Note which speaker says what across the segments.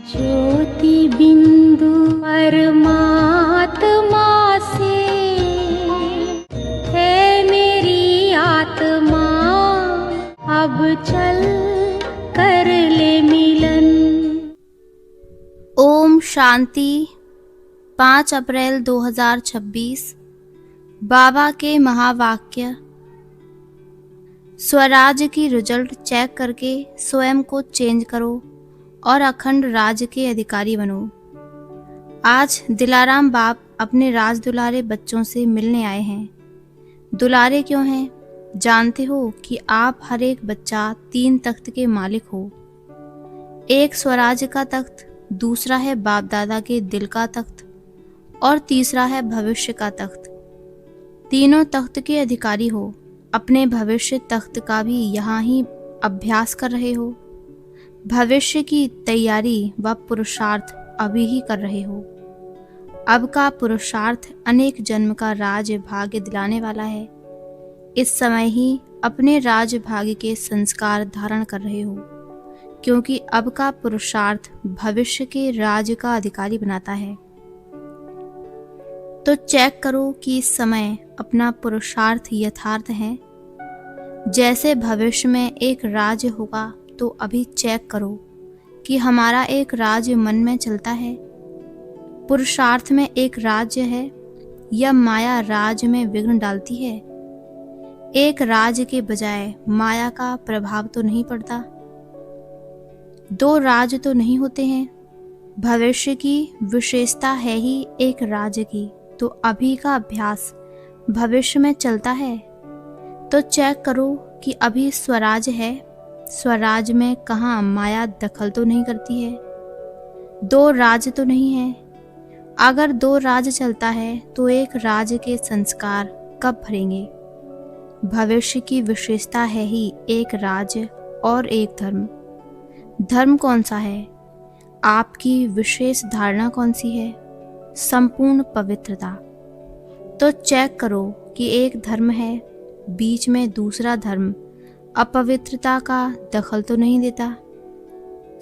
Speaker 1: ज्योति बिंदु परमात्मा से है मेरी आत्मा, अब चल कर ले मिलन।
Speaker 2: ओम शांति। 5 अप्रैल 2026। बाबा के महावाक्य। स्वराज की रिजल्ट चेक करके स्वयं को चेंज करो और अखंड राज के अधिकारी बनो। आज दिलाराम बाप अपने राज दुलारे बच्चों से मिलने आए हैं। दुलारे क्यों हैं? जानते हो कि आप हर एक बच्चा 3 तख्त के मालिक हो। एक स्वराज का तख्त, दूसरा है बाप दादा के दिल का तख्त और तीसरा है भविष्य का तख्त। तीनों तख्त के अधिकारी हो। अपने भविष्य तख्त का भी यहाँ ही अभ्यास कर रहे हो। भविष्य की तैयारी व पुरुषार्थ अभी ही कर रहे हो। अब का पुरुषार्थ अनेक जन्म का राज भाग्य दिलाने वाला है। इस समय ही अपने राज भाग्य के संस्कार धारण कर रहे हो, क्योंकि अब का पुरुषार्थ भविष्य के राज का अधिकारी बनाता है। तो चेक करो कि इस समय अपना पुरुषार्थ यथार्थ है। जैसे भविष्य में एक राज्य होगा, तो अभी चेक करो कि हमारा एक राज्य मन में चलता है। पुरुषार्थ में एक राज्य है या माया राज्य में विघ्न डालती है। एक राज्य के बजाय माया का प्रभाव तो नहीं पड़ता। 2 राज्य तो नहीं होते हैं। भविष्य की विशेषता है ही एक राज्य की, तो अभी का अभ्यास भविष्य में चलता है। तो चेक करो कि अभी स्वराज है। स्वराज में कहाँ माया दखल तो नहीं करती है। 2 राज्य तो नहीं है। अगर 2 राज्य चलता है तो एक राज्य के संस्कार कब भरेंगे? भविष्य की विशेषता है ही एक राज्य और एक धर्म। धर्म कौन सा है? आपकी विशेष धारणा कौन सी है? संपूर्ण पवित्रता। तो चेक करो कि एक धर्म है, बीच में दूसरा धर्म अपवित्रता का दखल तो नहीं देता।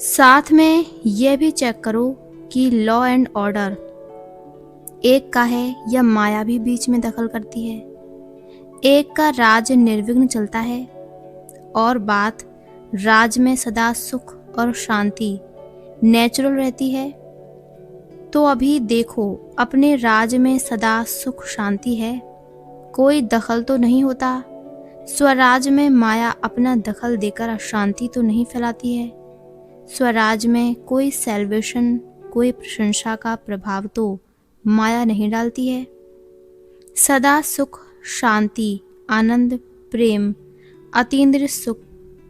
Speaker 2: साथ में यह भी चेक करो कि लॉ एंड ऑर्डर एक का है या माया भी बीच में दखल करती है। एक का राज निर्विघ्न चलता है और बात राज में सदा सुख और शांति नेचुरल रहती है। तो अभी देखो, अपने राज में सदा सुख शांति है, कोई दखल तो नहीं होता। स्वराज में माया अपना दखल देकर अशांति तो नहीं फैलाती है। स्वराज में कोई सेलिब्रेशन, कोई प्रशंसा का प्रभाव तो माया नहीं डालती है। सदा सुख, शांति, आनंद, प्रेम, अतीन्द्रिय सुख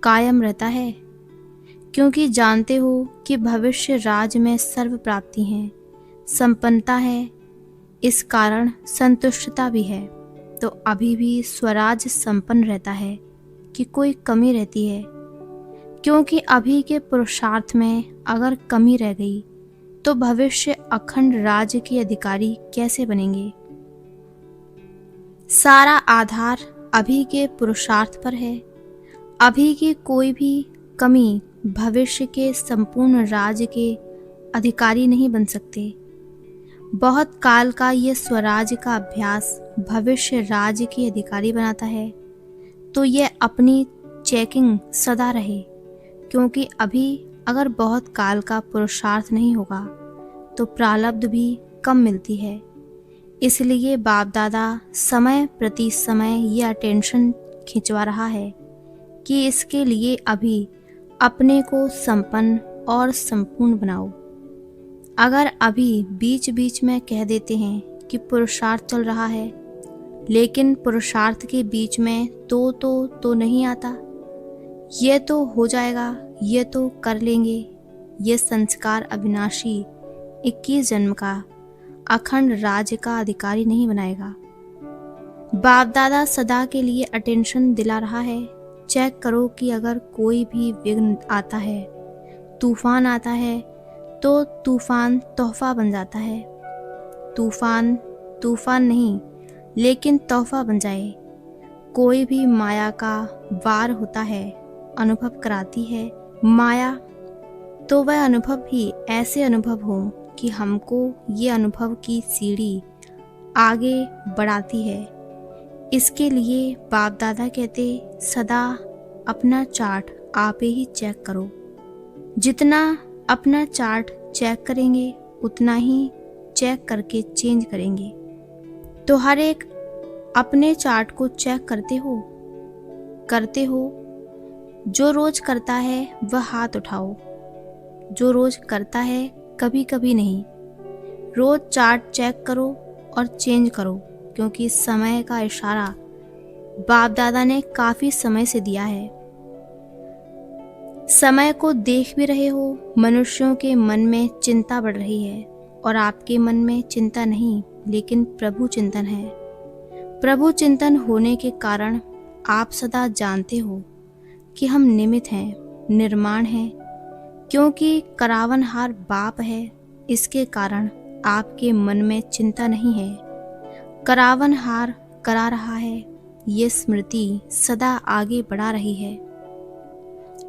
Speaker 2: कायम रहता है, क्योंकि जानते हो कि भविष्य राज में सर्व प्राप्ति है, संपन्नता है, इस कारण संतुष्टता भी है। तो अभी भी स्वराज संपन्न रहता है कि कोई कमी रहती है, क्योंकि अभी के पुरुषार्थ में अगर कमी रह गई तो भविष्य अखंड राज्य के अधिकारी कैसे बनेंगे? सारा आधार अभी के पुरुषार्थ पर है। अभी की कोई भी कमी भविष्य के संपूर्ण राज्य के अधिकारी नहीं बन सकते। बहुत काल का ये स्वराज का अभ्यास भविष्य राज्य के अधिकारी बनाता है। तो ये अपनी चेकिंग सदा रहे, क्योंकि अभी अगर बहुत काल का पुरुषार्थ नहीं होगा तो प्रारब्ध भी कम मिलती है। इसलिए बाप दादा समय प्रति समय ये अटेंशन खिंचवा रहा है कि इसके लिए अभी अपने को संपन्न और संपूर्ण बनाओ। अगर अभी बीच बीच में कह देते हैं कि पुरुषार्थ चल रहा है, लेकिन पुरुषार्थ के बीच में तो नहीं आता, ये तो हो जाएगा, ये तो कर लेंगे, ये संस्कार अविनाशी 21 जन्म का अखंड राज्य का अधिकारी नहीं बनाएगा। बाप दादा सदा के लिए अटेंशन दिला रहा है। चेक करो कि अगर कोई भी विघ्न आता है, तूफान आता है, तो तूफान तोहफा बन जाता है। तूफान नहीं, लेकिन तोहफा बन जाए। कोई भी माया का वार होता है, अनुभव कराती है। माया तो वह अनुभव भी ऐसे अनुभव हो कि हमको ये अनुभव की सीढ़ी आगे बढ़ाती है। इसके लिए बाप दादा कहते सदा अपना चार्ट आप ही चेक करो। जितना अपना चार्ट चेक करेंगे उतना ही चेक करके चेंज करेंगे। तो हर एक अपने चार्ट को चेक करते हो। जो रोज करता है वह हाथ उठाओ। जो रोज करता है कभी कभी नहीं, रोज चार्ट चेक करो और चेंज करो, क्योंकि समय का इशारा बाप दादा ने काफी समय से दिया है। समय को देख भी रहे हो, मनुष्यों के मन में चिंता बढ़ रही है और आपके मन में चिंता नहीं लेकिन प्रभु चिंतन है। प्रभु चिंतन होने के कारण आप सदा जानते हो कि हम निमित्त हैं, निर्माण हैं, क्योंकि करावनहार बाप है। इसके कारण आपके मन में चिंता नहीं है। करावनहार करा रहा है, ये स्मृति सदा आगे बढ़ा रही है।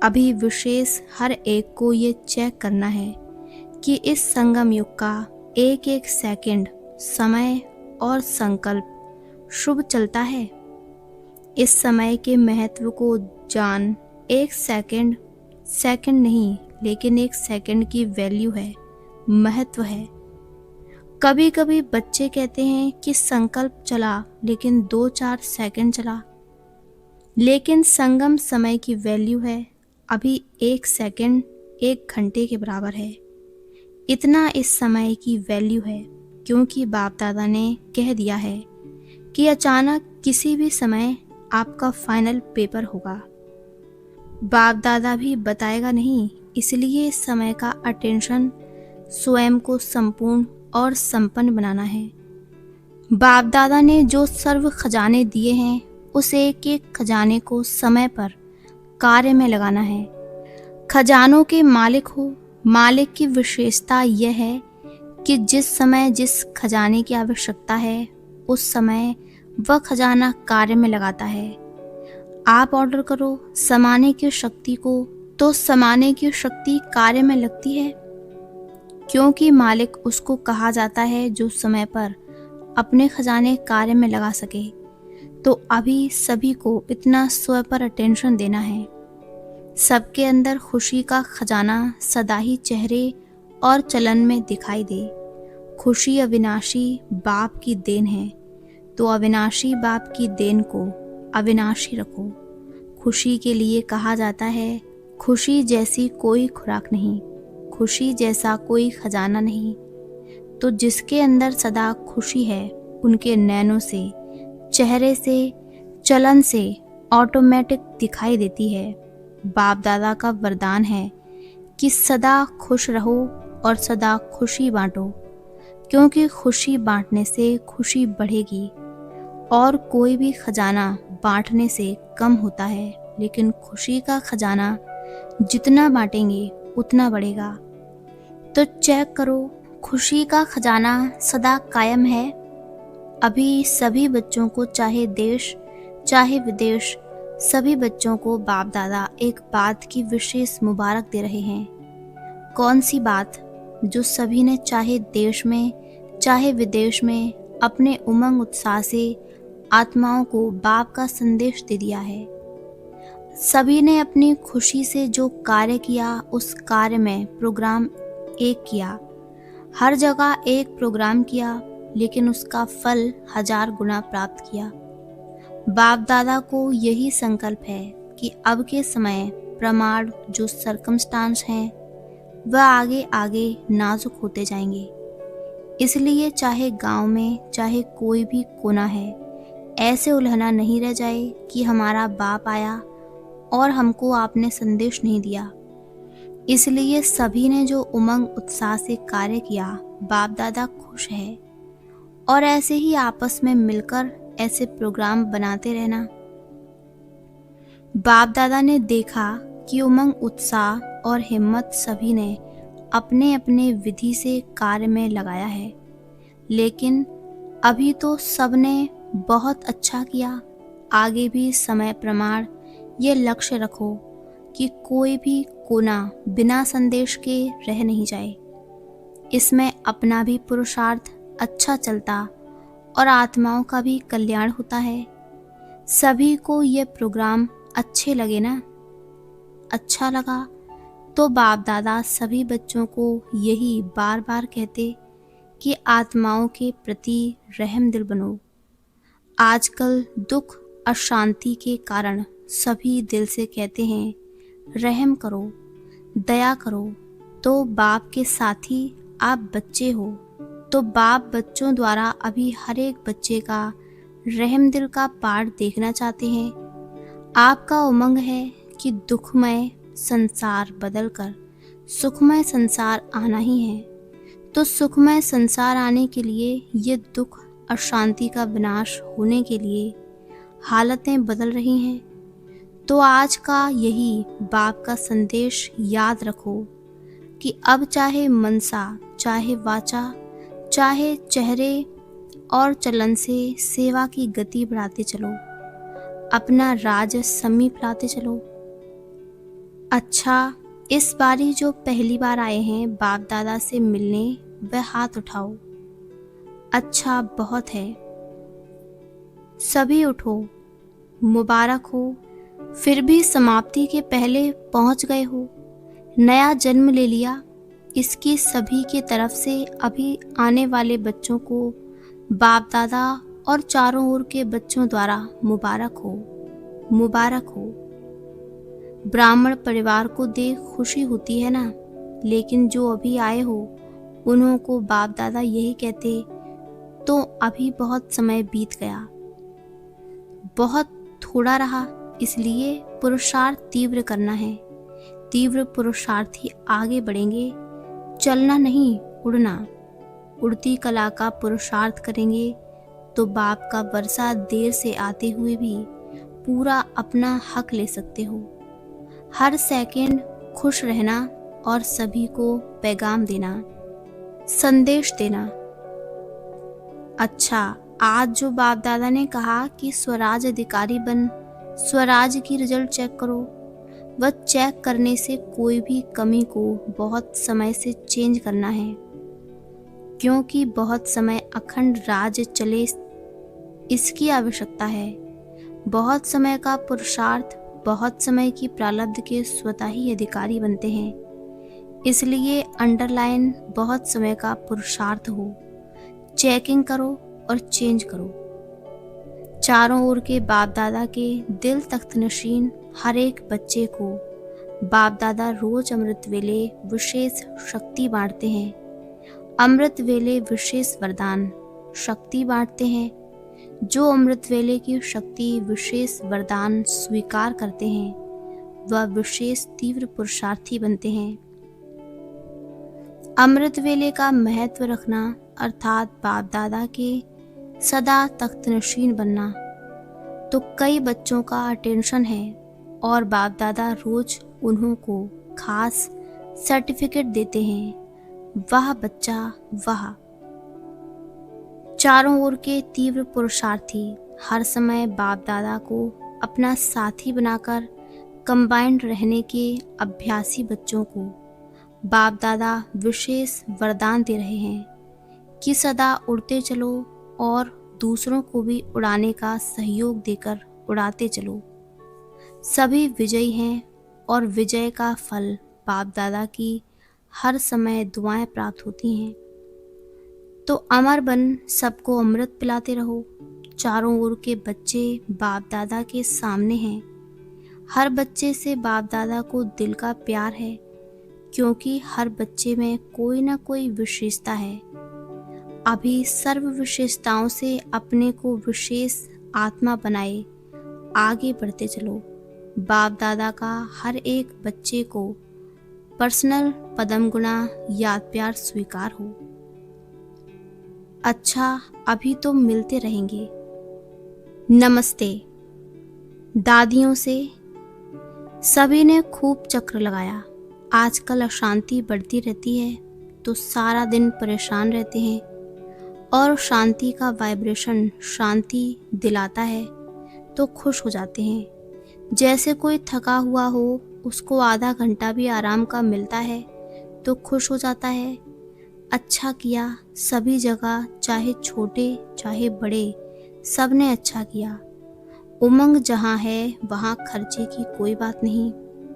Speaker 2: अभी विशेष हर एक को ये चेक करना है कि इस संगम युग का एक एक सेकंड समय और संकल्प शुभ चलता है। इस समय के महत्व को जान। एक सेकंड नहीं लेकिन एक सेकंड की वैल्यू है, महत्व है। कभी कभी बच्चे कहते हैं कि संकल्प चला लेकिन 2-4 सेकंड चला, लेकिन संगम समय की वैल्यू है अभी 1 सेकंड 1 घंटे के बराबर है। इतना इस समय की वैल्यू है, क्योंकि बाप दादा ने कह दिया है कि अचानक किसी भी समय आपका फाइनल पेपर होगा। बाप दादा भी बताएगा नहीं, इसलिए इस समय का अटेंशन स्वयं को संपूर्ण और संपन्न बनाना है। बाप दादा ने जो सर्व खजाने दिए हैं उस एक एक खजाने को समय पर कार्य में लगाना है। खजानों के मालिक हो। मालिक की विशेषता यह है कि जिस समय जिस खजाने की आवश्यकता है उस समय वह खजाना कार्य में लगाता है। आप ऑर्डर करो समाने की शक्ति को, तो समाने की शक्ति कार्य में लगती है, क्योंकि मालिक उसको कहा जाता है जो समय पर अपने खजाने कार्य में लगा सके। तो अभी सभी को इतना स्व पर अटेंशन देना है। सबके अंदर खुशी का खजाना सदा ही चेहरे और चलन में दिखाई दे। खुशी अविनाशी बाप की देन है, तो अविनाशी बाप की देन को अविनाशी रखो। खुशी के लिए कहा जाता है खुशी जैसी कोई खुराक नहीं, खुशी जैसा कोई खजाना नहीं। तो जिसके अंदर सदा खुशी है उनके नैनों से, चेहरे से, चलन से ऑटोमेटिक दिखाई देती है। बाप दादा का वरदान है कि सदा खुश रहो और सदा खुशी बांटो, क्योंकि खुशी बांटने से खुशी बढ़ेगी। और कोई भी खजाना बांटने से कम होता है, लेकिन खुशी का खजाना जितना बांटेंगे उतना बढ़ेगा। तो चेक करो, खुशी का खजाना सदा कायम है। अभी सभी बच्चों को, चाहे देश चाहे विदेश, सभी बच्चों को बाप दादा एक बात की विशेष मुबारक दे रहे हैं। कौन सी बात? जो सभी ने चाहे देश में चाहे विदेश में अपने उमंग उत्साह से आत्माओं को बाप का संदेश दे दिया है। सभी ने अपनी खुशी से जो कार्य किया उस कार्य में प्रोग्राम एक किया। हर जगह एक प्रोग्राम किया, लेकिन उसका फल 1000 गुना प्राप्त किया। बाप दादा को यही संकल्प है कि अब के समय प्रमाण जो सर्कमस्टांस हैं वह आगे आगे नाजुक होते जाएंगे। इसलिए चाहे गांव में चाहे कोई भी कोना है, ऐसे उलझना नहीं रह जाए कि हमारा बाप आया और हमको आपने संदेश नहीं दिया। इसलिए सभी ने जो उमंग उत्साह से कार्य किया, बाप दादा खुश है। और ऐसे ही आपस में मिलकर ऐसे प्रोग्राम बनाते रहना। बाप दादा ने देखा कि उमंग उत्साह और हिम्मत सभी ने अपने अपने विधि से कार्य में लगाया है, लेकिन अभी तो सबने बहुत अच्छा किया। आगे भी समय प्रमाण ये लक्ष्य रखो कि कोई भी कोना बिना संदेश के रह नहीं जाए। इसमें अपना भी पुरुषार्थ अच्छा चलता और आत्माओं का भी कल्याण होता है। सभी को ये प्रोग्राम अच्छे लगे ना? अच्छा लगा तो बाप दादा सभी बच्चों को यही बार बार कहते कि आत्माओं के प्रति रहम दिल बनो। आजकल दुख अशांति के कारण सभी दिल से कहते हैं रहम करो, दया करो। तो बाप के साथी आप बच्चे हो, तो बाप बच्चों द्वारा अभी हर एक बच्चे का रहम दिल का पाठ देखना चाहते हैं। आपका उमंग है कि दुखमय संसार बदलकर सुखमय संसार आना ही है। तो सुखमय संसार आने के लिए ये दुख अशांति का विनाश होने के लिए हालतें बदल रही हैं। तो आज का यही बाप का संदेश याद रखो कि अब चाहे मनसा, चाहे वाचा, चाहे चेहरे और चलन से सेवा की गति बढ़ाते चलो, अपना राज समीप लाते चलो। अच्छा, इस बारी जो पहली बार आए हैं बाप दादा से मिलने, वह हाथ उठाओ। अच्छा, बहुत है। सभी उठो, मुबारक हो। फिर भी समाप्ति के पहले पहुंच गए हो, नया जन्म ले लिया। इसकी सभी की तरफ से अभी आने वाले बच्चों को बाप दादा और चारों ओर के बच्चों द्वारा मुबारक हो, मुबारक हो। ब्राह्मण परिवार को देख खुशी होती है ना, लेकिन जो अभी आए हो उन्हों को बाप दादा यही कहते तो अभी बहुत समय बीत गया, बहुत थोड़ा रहा। इसलिए पुरुषार्थ तीव्र करना है। तीव्र पुरुषार्थी आगे बढ़ेंगे, चलना नहीं उड़ना। उड़ती कला का पुरुषार्थ करेंगे तो बाप का वर्षा देर से आते हुए भी पूरा अपना हक ले सकते हो। हर सेकंड खुश रहना और सभी को पैगाम देना, संदेश देना। अच्छा, आज जो बाप दादा ने कहा कि स्वराज अधिकारी बन स्वराज की रिजल्ट चेक करो, वह चेक करने से कोई भी कमी को बहुत समय से चेंज करना है, क्योंकि बहुत समय अखंड राज चले इसकी आवश्यकता है। बहुत समय का पुरुषार्थ बहुत समय की प्रारब्ध के स्वतः ही अधिकारी बनते हैं। इसलिए अंडरलाइन बहुत समय का पुरुषार्थ हो, चेकिंग करो और चेंज करो। चारों ओर के बाप दादा के दिल तख्त नशीन हर एक बच्चे को बाप दादा रोज अमृत वेले विशेष शक्ति बांटते हैं। अमृत वेले विशेष वरदान शक्ति बांटते हैं। जो अमृत वेले की शक्ति विशेष वरदान स्वीकार करते हैं वह विशेष तीव्र पुरुषार्थी बनते हैं। अमृत वेले का महत्व रखना अर्थात बाप दादा के सदा तख्त नशीन बनना। तो कई बच्चों का अटेंशन है और बाप दादा रोज उन्हों को खास सर्टिफिकेट देते हैं। वह बच्चा वह। चारों ओर के तीव्र पुरुषार्थी हर समय बाप दादा को अपना साथी बनाकर कंबाइंड रहने के अभ्यासी बच्चों को बाप दादा विशेष वरदान दे रहे हैं कि सदा उड़ते चलो और दूसरों को भी उड़ाने का सहयोग देकर उड़ाते चलो। सभी विजयी हैं और विजय का फल बाप दादा की हर समय दुआएं प्राप्त होती हैं। तो अमर बन सबको अमृत पिलाते रहो। चारों ओर के बच्चे बाप दादा के सामने हैं। हर बच्चे से बाप दादा को दिल का प्यार है, क्योंकि हर बच्चे में कोई ना कोई विशेषता है। अभी सर्व विशेषताओं से अपने को विशेष आत्मा बनाए आगे बढ़ते चलो। बाप दादा का हर एक बच्चे को पर्सनल पदम गुना याद प्यार स्वीकार हो। अच्छा, अभी तो मिलते रहेंगे। नमस्ते। दादियों से सभी ने खूब चक्र लगाया। आजकल अशांति बढ़ती रहती है तो सारा दिन परेशान रहते हैं और शांति का वाइब्रेशन शांति दिलाता है तो खुश हो जाते हैं। जैसे कोई थका हुआ हो उसको आधा घंटा भी आराम का मिलता है तो खुश हो जाता है। अच्छा किया, सभी जगह, चाहे छोटे चाहे बड़े, सब ने अच्छा किया। उमंग जहाँ है वहाँ खर्चे की कोई बात नहीं।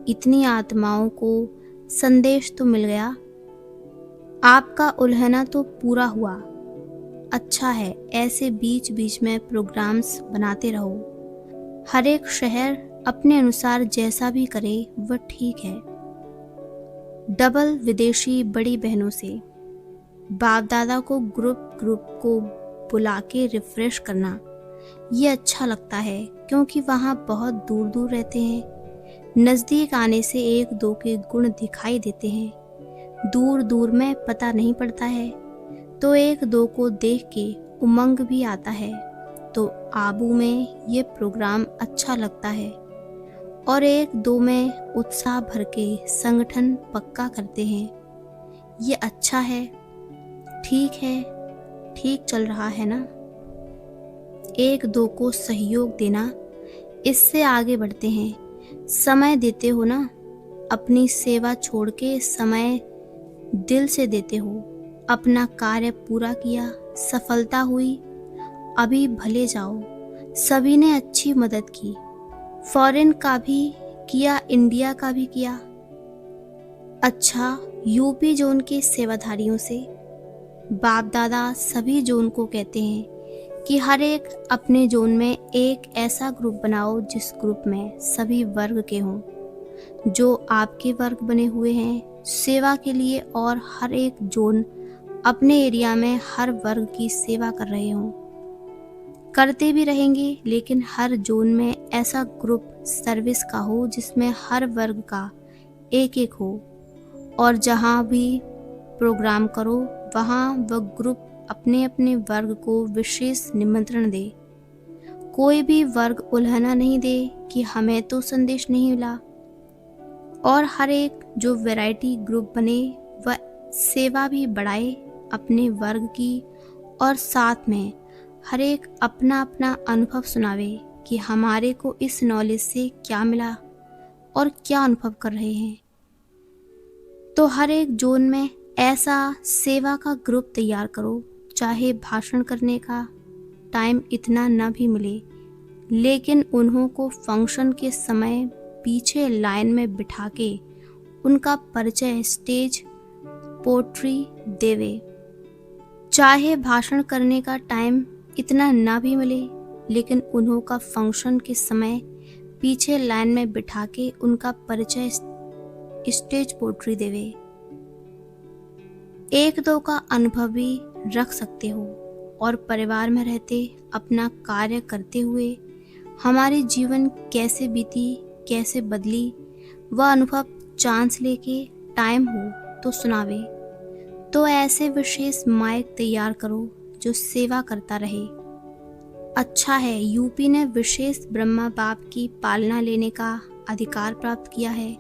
Speaker 2: इतनी आत्माओं को संदेश तो मिल गया। आपका उल्हना तो पूरा हुआ। अच्छा है, ऐसे बीच बीच में प्रोग्राम्स बनाते रहो। हर एक शहर अपने अनुसार जैसा भी करे वह ठीक है। डबल विदेशी बड़ी बहनों से बाप दादा को ग्रुप को बुला के रिफ्रेश करना, ये अच्छा लगता है क्योंकि वहाँ बहुत दूर दूर रहते हैं। नज़दीक आने से एक दो के गुण दिखाई देते हैं, दूर दूर में पता नहीं पड़ता है। तो एक दो को देख के उमंग भी आता है। तो आबू में ये प्रोग्राम अच्छा लगता है और एक दो में उत्साह भर के संगठन पक्का करते हैं। ये अच्छा है, ठीक है, ठीक चल रहा है ना। एक दो को सहयोग देना, इससे आगे बढ़ते हैं। समय देते हो ना, अपनी सेवा छोड़ के समय दिल से देते हो। अपना कार्य पूरा किया, सफलता हुई, अभी भले जाओ। सभी ने अच्छी मदद की, फॉरेन का भी किया, इंडिया का भी किया। अच्छा, यूपी जोन के सेवाधारियों से बाप दादा सभी जोन को कहते हैं कि हर एक अपने जोन में एक ऐसा ग्रुप बनाओ जिस ग्रुप में सभी वर्ग के हों, जो आपके वर्ग बने हुए हैं सेवा के लिए, और हर एक जोन अपने एरिया में हर वर्ग की सेवा कर रहे हों। करते भी रहेंगे, लेकिन हर जोन में ऐसा ग्रुप सर्विस का हो जिसमें हर वर्ग का एक एक हो, और जहाँ भी प्रोग्राम करो वहाँ वह ग्रुप अपने अपने वर्ग को विशेष निमंत्रण दे। कोई भी वर्ग उल्हना नहीं दे कि हमें तो संदेश नहीं मिला। और हर एक जो वैरायटी ग्रुप बने वह सेवा भी बढ़ाए अपने वर्ग की, और साथ में हर एक अपना अपना अनुभव सुनावे कि हमारे को इस नॉलेज से क्या मिला और क्या अनुभव कर रहे हैं। तो हर एक जोन में ऐसा सेवा का ग्रुप तैयार करो, चाहे भाषण करने का टाइम इतना न भी मिले, लेकिन उन्हों को फंक्शन के समय पीछे लाइन में बिठा के उनका परिचय स्टेज पोट्री देवे। चाहे भाषण करने का टाइम इतना ना भी मिले, लेकिन उन्हों का फंक्शन के समय पीछे लाइन में बिठा के उनका परिचय स्टेज पोट्री देवे। एक दो का अनुभव भी रख सकते हो, और परिवार में रहते अपना कार्य करते हुए हमारे जीवन कैसे बीती, कैसे बदली, वह अनुभव चांस लेके टाइम हो तो सुनावे। तो ऐसे विशेष माइक तैयार करो जो सेवा करता रहे। अच्छा है, यूपी ने विशेष ब्रह्मा बाप की पालना लेने का अधिकार प्राप्त किया है।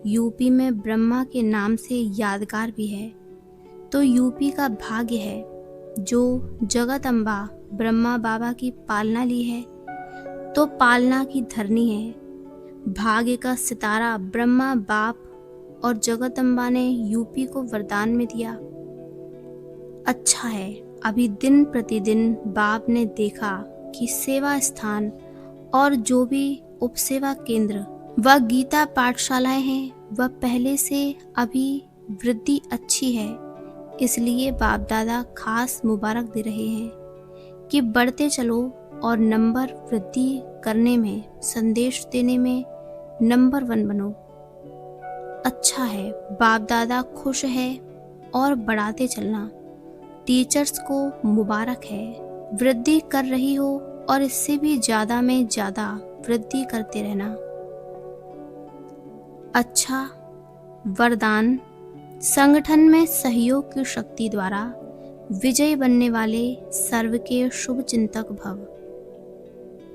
Speaker 2: यूपी में ब्रह्मा के नाम से यादगार भी है। तो यूपी का भाग्य है जो जगत अम्बा ब्रह्मा बाबा की पालना ली है, तो पालना की धरनी है। भाग्य का सितारा ब्रह्मा बाप और जगत अम्बा ने यूपी को वरदान में दिया। अच्छा है, अभी दिन प्रतिदिन बाप ने देखा कि सेवा स्थान और जो भी उपसेवा केंद्र व गीता पाठशालाएं हैं वह पहले से अभी वृद्धि अच्छी है। इसलिए बाप दादा खास मुबारक दे रहे हैं कि बढ़ते चलो और नंबर वृद्धि करने में, संदेश देने में नंबर 1 बनो। अच्छा है, बाप दादा खुश है और बढ़ाते चलना। टीचर्स को मुबारक है, वृद्धि कर रही हो और इससे भी ज़्यादा में ज़्यादा वृद्धि करते रहना। अच्छा, वरदान संगठन में सहयोग की शक्ति द्वारा विजयी बनने वाले सर्व के शुभ चिंतक भव।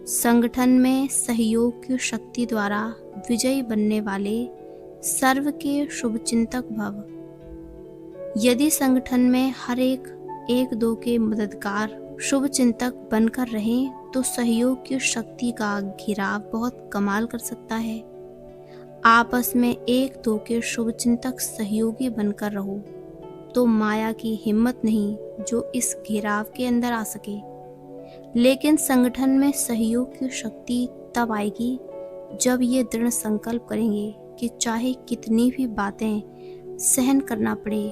Speaker 2: संगठन में सहयोग की शक्ति द्वारा विजयी बनने वाले सर्व के शुभ चिंतक भव। यदि संगठन में हर एक दो के मददगार शुभ चिंतक बनकर रहें तो सहयोग की शक्ति का घेराव बहुत कमाल कर सकता है। आपस में एक दो के शुभचिंतक सहयोगी बनकर रहो, तो माया की हिम्मत नहीं जो इस घेराव के अंदर आ सके। लेकिन संगठन में सहयोग की शक्ति तब आएगी जब ये दृढ़ संकल्प करेंगे कि चाहे कितनी भी बातें सहन करना पड़े,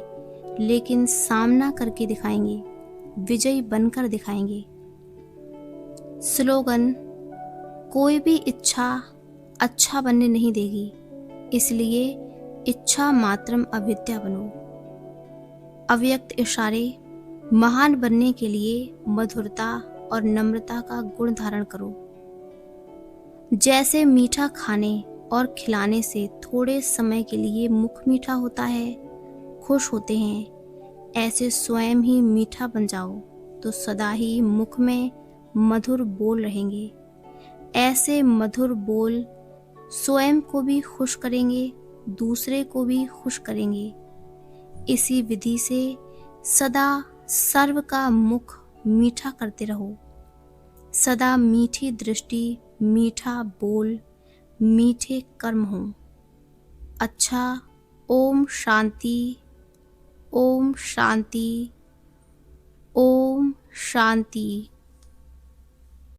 Speaker 2: लेकिन सामना करके दिखाएंगे, विजयी बनकर दिखाएंगे। स्लोगन: कोई भी इच्छा अच्छा बनने नहीं देगी, इसलिए इच्छा मात्रम अविद्या बनो। अव्यक्त इशारे: महान बनने के लिए मधुरता और नम्रता का गुण धारण करो। जैसे मीठा खाने और खिलाने से थोड़े समय के लिए मुख मीठा होता है, खुश होते हैं, ऐसे स्वयं ही मीठा बन जाओ तो सदा ही मुख में मधुर बोल रहेंगे। ऐसे मधुर बोल स्वयं को भी खुश करेंगे, दूसरे को भी खुश करेंगे। इसी विधि से सदा सर्व का मुख मीठा करते रहो। सदा मीठी दृष्टि, मीठा बोल, मीठे कर्म हों। अच्छा, ओम शांति, ओम शांति, ओम शांति।